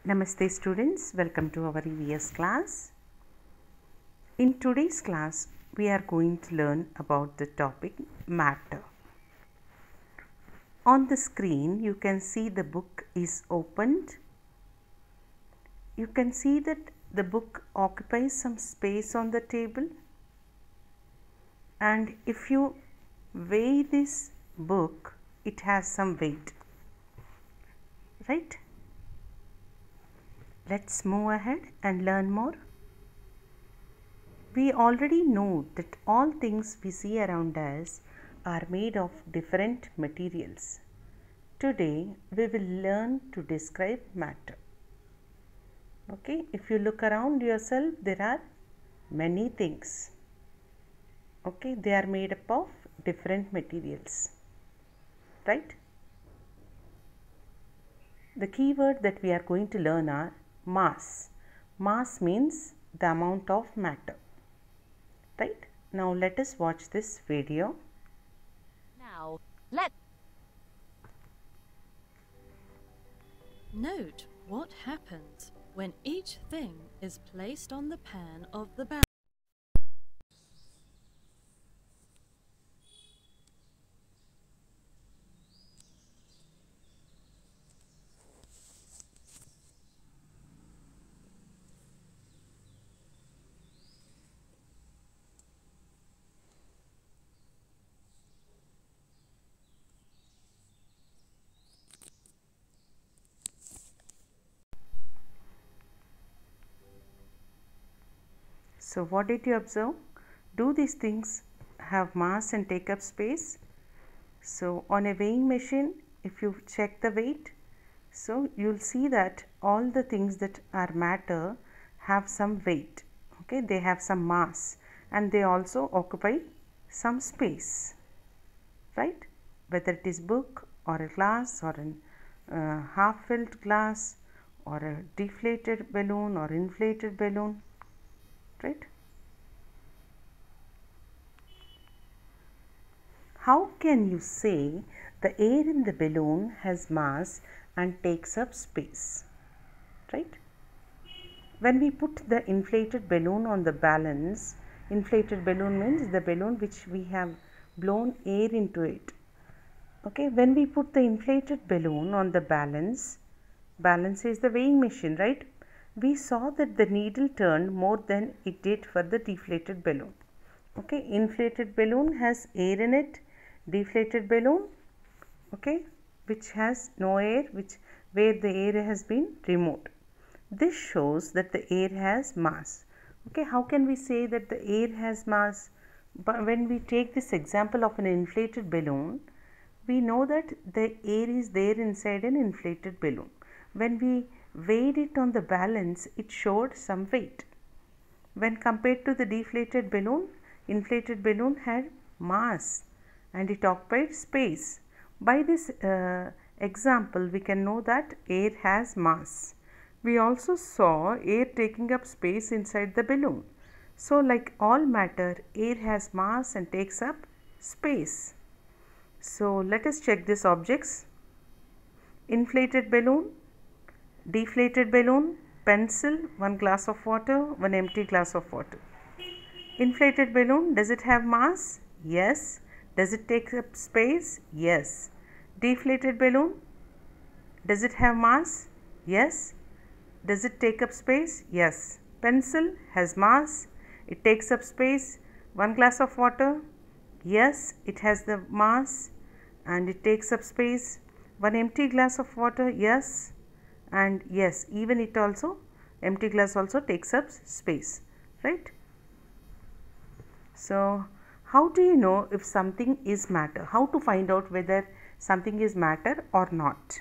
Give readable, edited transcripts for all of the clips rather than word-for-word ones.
Namaste students, welcome to our EVS class. In today's class, we are going to learn about the topic matter. On the screen, you can see the book is opened. You can see that the book occupies some space on the table. And if you weigh this book, it has some weight, right? Let's move ahead and learn more. We already know that all things we see around us are made of different materials. Today we will learn to describe matter. Okay, if you look around yourself, there are many things. Okay, they are made up of different materials, right? The key word that we are going to learn are mass. Mass means the amount of matter, right? Now let us watch this video. Now, let's note what happens when each thing is placed on the pan of the balance. So what did you observe? Do these things have mass and take up space? So on a weighing machine, if you check the weight, so you'll see that all the things that are matter have some weight. Okay, they have some mass and they also occupy some space, right? Whether it is book or a glass or a half-filled glass or a deflated balloon or inflated balloon, right? How can you say the air in the balloon has mass and takes up space, right? When we put the inflated balloon on the balance, inflated balloon means the balloon which we have blown air into it. Okay, when we put the inflated balloon on the balance is the weighing machine, right? We saw that the needle turned more than it did for the deflated balloon. Okay, inflated balloon has air in it, deflated balloon, okay, which has no air, where the air has been removed. This shows that the air has mass. Okay, how can we say that the air has mass? But when we take this example of an inflated balloon, we know that the air is there inside an inflated balloon. When we weighed it on the balance, it showed some weight. When compared to the deflated balloon, inflated balloon had mass and it occupied space. By this example, we can know that air has mass. We also saw air taking up space inside the balloon. So like all matter, air has mass and takes up space. So let us check these objects. Inflated balloon, deflated balloon, pencil, one glass of water, one empty glass of water. Inflated balloon, does it have mass? Yes. Does it take up space? Yes. Deflated balloon, does it have mass? Yes. Does it take up space? Yes. Pencil has mass, it takes up space. One glass of water, yes, it has the mass and it takes up space. One empty glass of water, yes, and yes, even it also, empty glass also takes up space, right? So how do you know if something is matter? How to find out whether something is matter or not?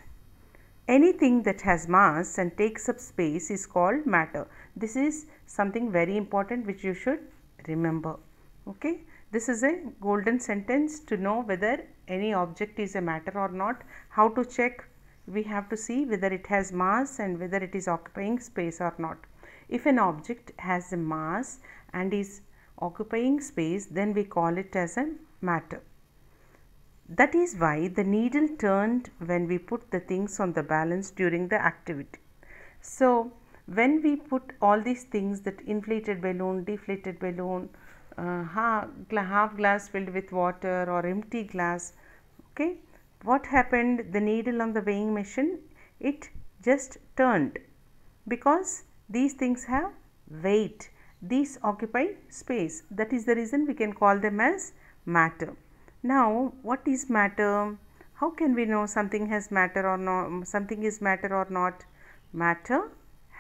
Anything that has mass and takes up space is called matter. This is something very important which you should remember. Okay, this is a golden sentence to know whether any object is a matter or not. How to check? We have to see whether it has mass and whether it is occupying space or not. If an object has a mass and is occupying space, then we call it as a matter. That is why the needle turned when we put the things on the balance during the activity. So when we put all these things, that inflated balloon, deflated balloon, half glass filled with water or empty glass, okay, what happened? The needle on the weighing machine, it just turned, because these things have weight, these occupy space. That is the reason we can call them as matter. Now what is matter? How can we know something has matter or not, something is matter or not? Matter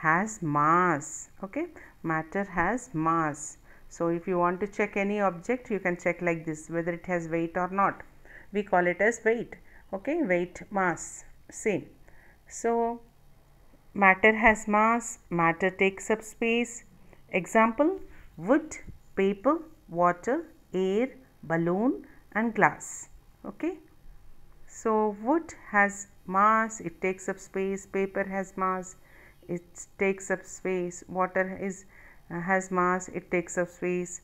has mass. Okay, matter has mass. So if you want to check any object, you can check like this, whether it has weight or not. We call it as weight. Okay, weight, mass, same. So matter has mass, matter takes up space. Example: wood, paper, water, air, balloon and glass. Okay, so wood has mass, it takes up space. Paper has mass, it takes up space. Water has mass, it takes up space.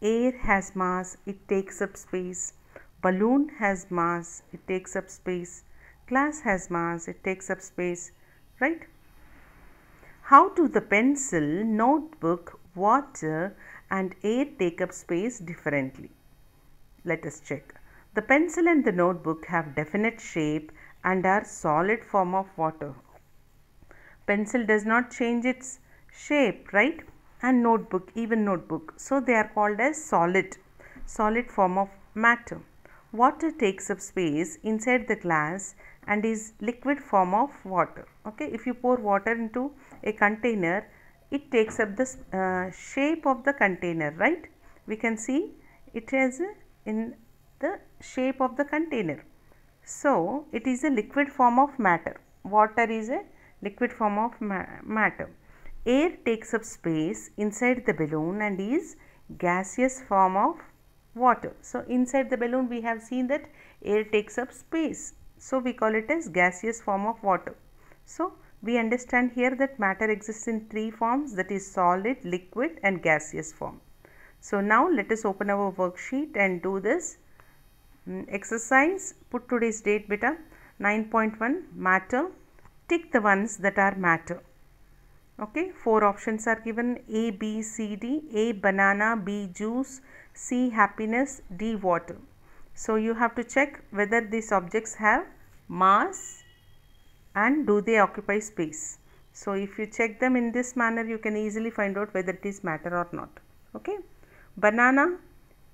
Air has mass, it takes up space. Balloon has mass, it takes up space. Glass has mass, it takes up space. Right? How do the pencil, notebook, water and air take up space differently? Let us check. The pencil and the notebook have definite shape and are solid form of water. Pencil does not change its shape, right? And notebook, even notebook. So they are called as solid form of matter. Water takes up space inside the glass and is liquid form of water. Okay, if you pour water into a container, it takes up the shape of the container, right? We can see it is in the shape of the container. So it is a liquid form of matter. Water is a liquid form of matter. Air takes up space inside the balloon and is gaseous form of water. So inside the balloon we have seen that air takes up space. So we call it as gaseous form of water. So we understand here that matter exists in three forms, that is solid, liquid and gaseous form. So now let us open our worksheet and do this exercise. Put today's date beta. 9.1 matter. Tick the ones that are matter. Okay, 4 options are given: A, B, C, D. A, banana, B, juice, C, happiness, D, water. So you have to check whether these objects have mass and do they occupy space. So if you check them in this manner, you can easily find out whether it is matter or not. Okay, banana,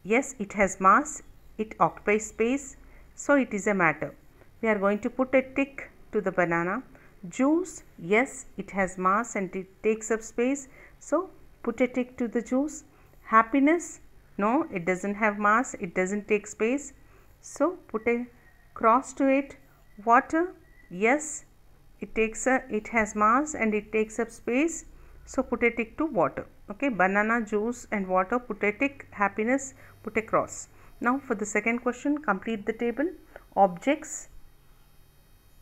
yes, it has mass, it occupies space, so it is a matter. We are going to put a tick to the banana. Juice, yes, it has mass and it takes up space, so put a tick to the juice. Happiness, no, it doesn't have mass, it doesn't take space, so put a cross to it. Water, yes, it has mass and it takes up space, so put a tick to water. Okay, banana, juice and water, put a tick. Happiness, put a cross. Now for the second question, complete the table. Objects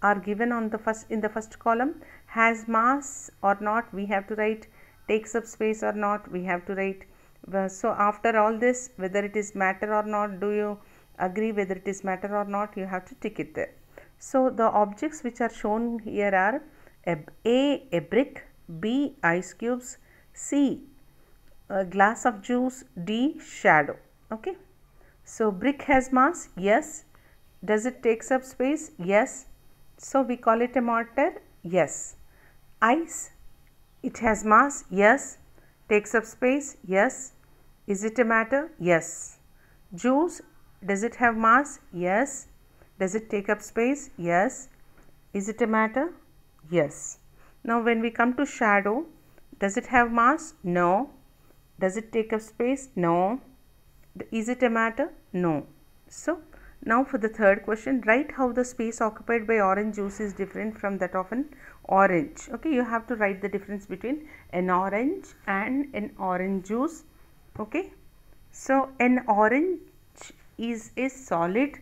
are given on the first column. Has mass or not, we have to write. Takes up space or not, we have to write. So after all this, whether it is matter or not, do you agree whether it is matter or not, you have to tick it there. So the objects which are shown here are a brick, B, ice cubes, C, a glass of juice, D, shadow. Okay, so brick has mass, yes. Does it takes up space? Yes. So we call it a matter, yes. Ice, it has mass, yes. Takes up space, yes. Is it a matter? Yes. Juice, does it have mass? Yes. Does it take up space? Yes. Is it a matter? Yes. Now when we come to shadow, does it have mass? No. Does it take up space? No. Is it a matter? No. So now for the third question, write how the space occupied by orange juice is different from that of an orange. Okay, you have to write the difference between an orange and an orange juice. Okay, so an orange is a solid,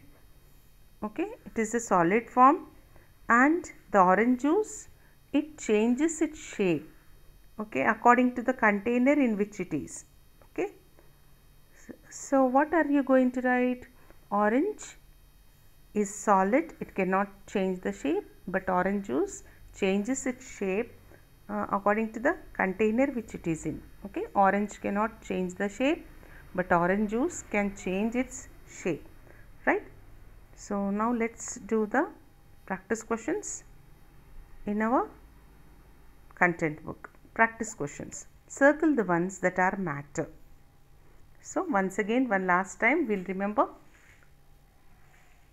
okay, it is a solid form, and the orange juice, it changes its shape, okay, according to the container in which it is. Okay, so what are you going to write? Orange is solid, it cannot change the shape, but orange juice changes its shape according to the container which it is in. Okay, orange cannot change the shape, but orange juice can change its shape, right? So now let's do the practice questions in our content book. Practice questions. Circle the ones that are matter. So once again, one last time, we'll remember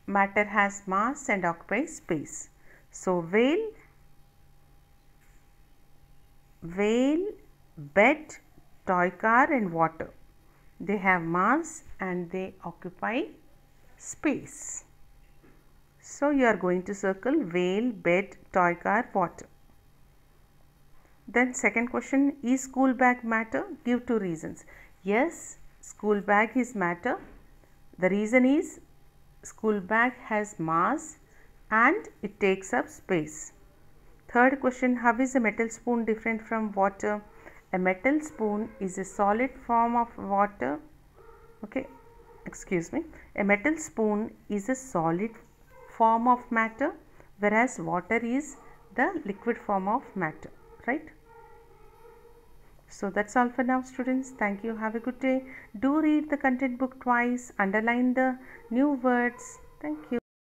matter has mass and occupies space. So whale, bed, toy car and water. They have mass and they occupy space. So you are going to circle whale, bed, toy car, water. Then second question, is school bag matter? Give two reasons. Yes, school bag is matter. The reason is school bag has mass and it takes up space. Third question, how is a metal spoon different from water? A metal spoon is a solid form of water. Okay, excuse me. A metal spoon is a solid form of matter, whereas water is the liquid form of matter, right? So that's all for now, students. Thank you. Have a good day. Do read the content book twice. Underline the new words. Thank you.